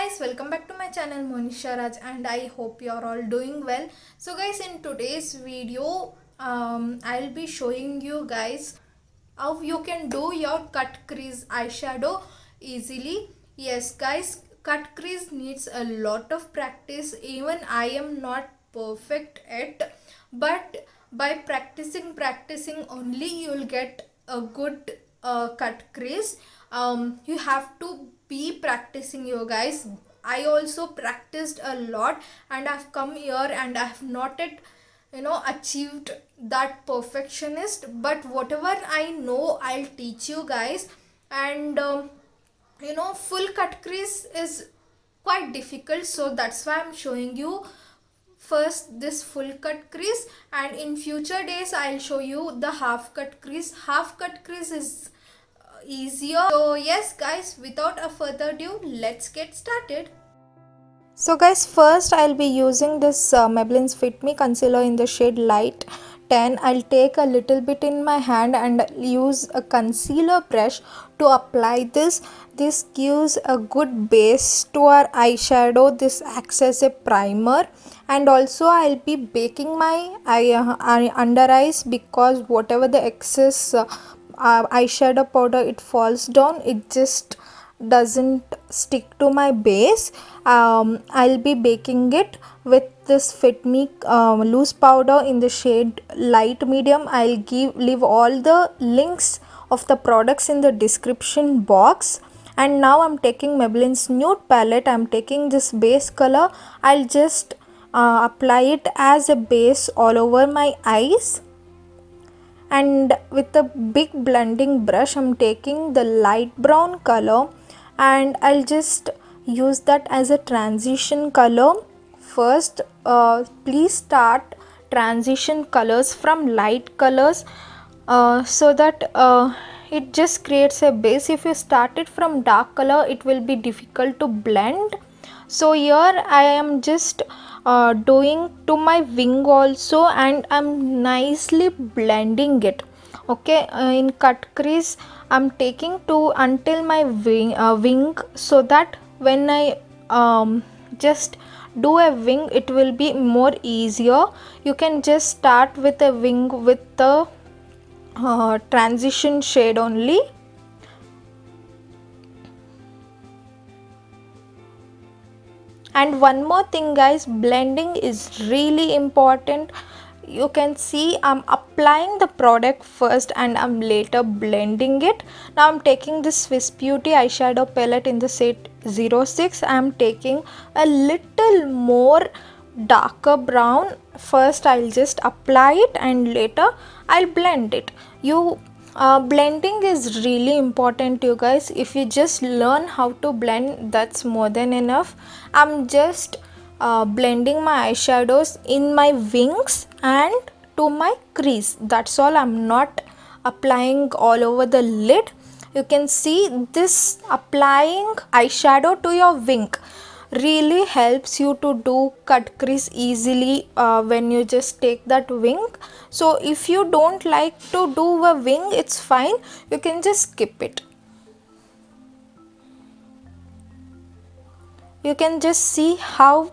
guys, welcome back to my channel Monisha Raj, and I hope you are all doing well. So guys, in today's video I'll be showing you guys how you can do your cut crease eyeshadow easily. Yes guys, cut crease needs a lot of practice. Even I am not perfect at, but by practicing only you'll get a good cut crease. You have to be practicing, you guys. I also practiced a lot, and I've come here and I've not yet achieved that perfectionist, but whatever I know I'll teach you guys. And full cut crease is quite difficult, so that's why I'm showing you first this full cut crease, and in future days I'll show you the half cut crease. Half cut crease is easier. So yes guys, without a further ado, let's get started. So guys, first I'll be using this Maybelline's Fit Me concealer in the shade light 10. I'll take a little bit in my hand and use a concealer brush to apply this. This gives a good base to our eyeshadow. This acts as a primer, and also I'll be baking my under eyes, because whatever the excess eyeshadow powder it falls down, it just doesn't stick to my base. I'll be baking it with this Fit Me loose powder in the shade light medium. I'll leave all the links of the products in the description box. And now I'm taking Maybelline's nude palette. I'm taking this base color. I'll just apply it as a base all over my eyes, and with a big blending brush I'm taking the light brown color, and I'll just use that as a transition color. First please start transition colors from light colors, so that it just creates a base. If you start it from dark color, it will be difficult to blend. So here I am just doing to my wing also, and I'm nicely blending it. Okay, in cut crease I'm taking to until my wing, so that when I just do a wing, it will be more easier. You can just start with a wing with the transition shade only. And one more thing guys, blending is really important. You can see I'm applying the product first and I'm later blending it. Now I'm taking this Swiss Beauty eyeshadow palette in the shade 06. I'm taking a little more darker brown. First I'll just apply it and later I'll blend it. Blending is really important, you guys. If you just learn how to blend, that's more than enough. I'm just blending my eyeshadows in my wings and to my crease. That's all. I'm not applying all over the lid. You can see this applying eyeshadow to your wing really helps you to do cut crease easily when you just take that wing. So if you don't like to do a wing, it's fine, you can just skip it. You can just see how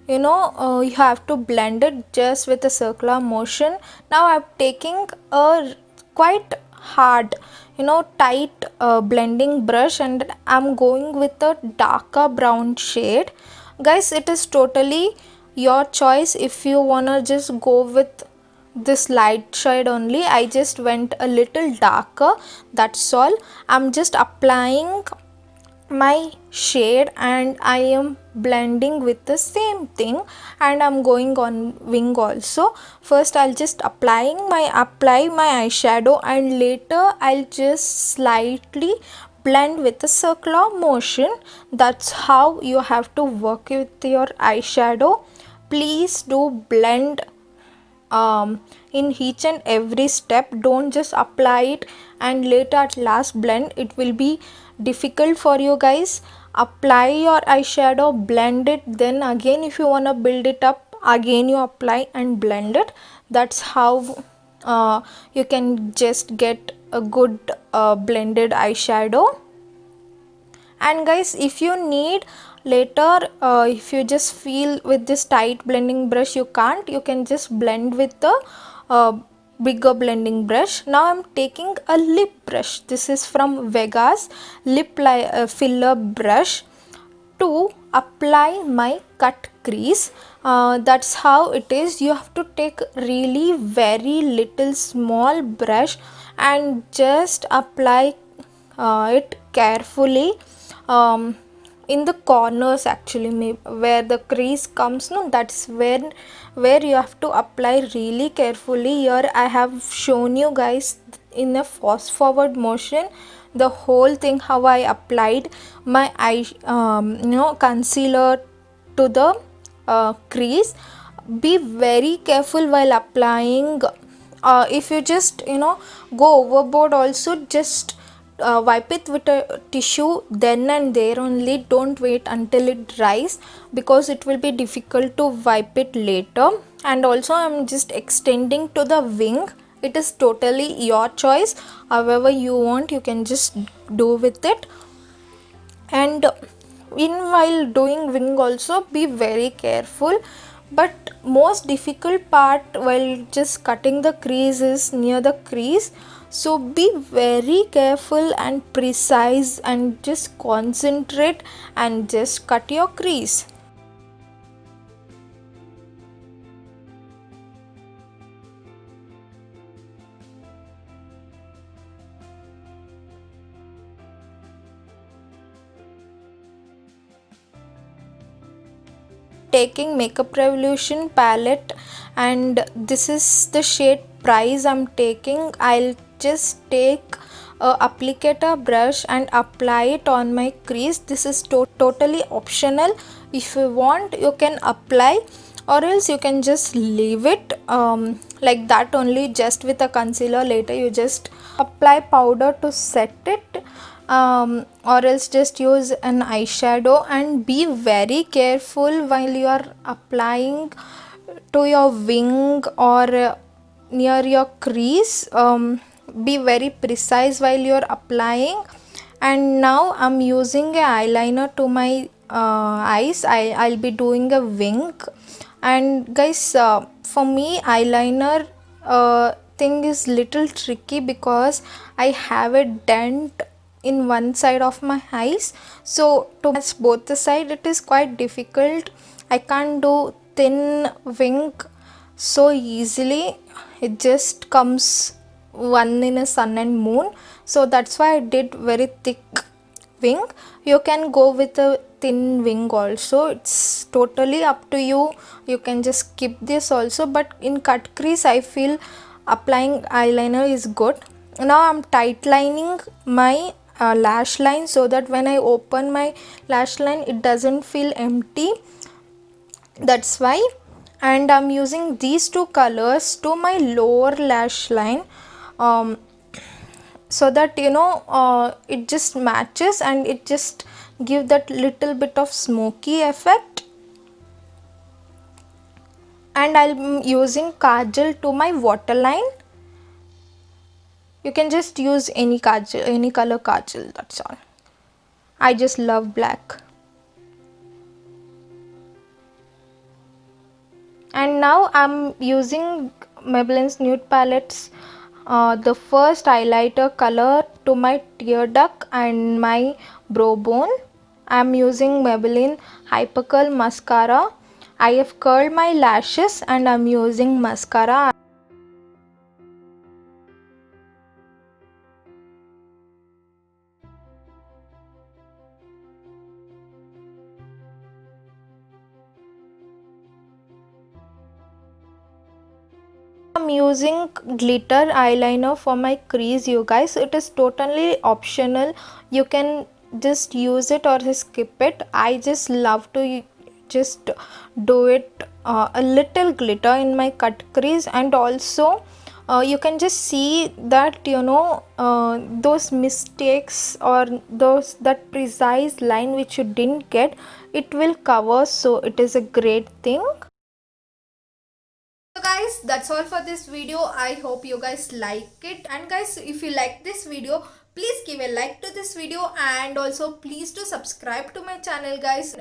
you have to blend it just with a circular motion. Now I'm taking a quite hard tight blending brush, and I'm going with a darker brown shade. Guys, it is totally your choice if you wanna just go with this light shade only. I just went a little darker, that's all. I'm just applying my shade and I am blending with the same thing, and I'm going on wing also. First I'll just apply my eyeshadow, and later I'll just slightly blend with a circular motion. That's how you have to work with your eyeshadow. Please do blend in each and every step. Don't just apply it and later at last blend. It will be difficult for you guys. Apply your eyeshadow, blend it, then again if you want to build it up, again you apply and blend it. That's how you can just get a good blended eyeshadow. And guys, if you need later, if you just feel with this tight blending brush you can't, you can just blend with the bigger blending brush. Now I'm taking a lip brush. This is from Vegas lip filler brush to apply my cut crease. That's how it is. You have to take really very little small brush and just apply it carefully in the corners, actually where the crease comes, no, that's where you have to apply really carefully. Here I have shown you guys in a fast forward motion the whole thing, how I applied my eye concealer to the crease. Be very careful while applying. If you just go overboard also, just wipe it with a tissue then and there only. Don't wait until it dries, because it will be difficult to wipe it later. And also I'm just extending to the wing. It is totally your choice, however you want, you can just do with it. And while doing wing also, be very careful. But most difficult part while just cutting the crease is near the crease, so be very careful and precise and just concentrate and just cut your crease. Taking Makeup Revolution palette, and this is the shade Price I'm taking. I'll just take a applicator brush and apply it on my crease. This is totally optional. If you want, you can apply, or else you can just leave it like that only, just with a concealer. Later you just apply powder to set it, or else just use an eyeshadow. And be very careful while you are applying to your wing or near your crease. Be very precise while you are applying. And now I'm using a eyeliner to my eyes. I'll be doing a wing. And guys, for me eyeliner thing is little tricky, because I have a dent in one side of my eyes, so to match both the side it is quite difficult. I can't do thin wing so easily. It just comes one in a sun and moon, so that's why I did very thick wing. You can go with a thin wing also, it's totally up to you. You can just skip this also, but in cut crease I feel applying eyeliner is good. Now I'm tight lining my lash line, so that when I open my lash line it doesn't feel empty. That's why. And I'm using these two colors to my lower lash line, so that it just matches and it just give that little bit of smoky effect. And I'm using kajal to my waterline. You can just use any kajal, any color kajal, that's all. I just love black. And now I'm using Maybelline's nude palettes, the first highlighter color to my tear duct and my brow bone. I'm using Maybelline Hypercurl mascara. I have curled my lashes and I'm using mascara. I'm using glitter eyeliner for my crease, you guys. It is totally optional. You can just use it or skip it. I just love to just do it a little glitter in my cut crease. And also you can just see that those mistakes or that precise line which you didn't get, it will cover, so it is a great thing. So guys, that's all for this video. I hope you guys like it. And guys, if you like this video, please give a like to this video, and also please do subscribe to my channel, guys.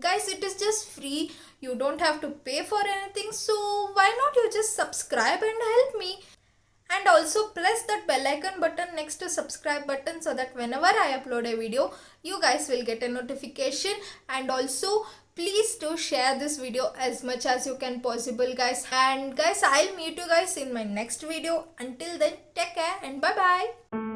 Guys, it is just free. You don't have to pay for anything, so why not you just subscribe and help me? And also press that bell icon button next to subscribe button, so that whenever I upload a video, you guys will get a notification. And also please do share this video as much as you can possible, guys. And guys, I'll meet you guys in my next video. Until then, take care and bye bye.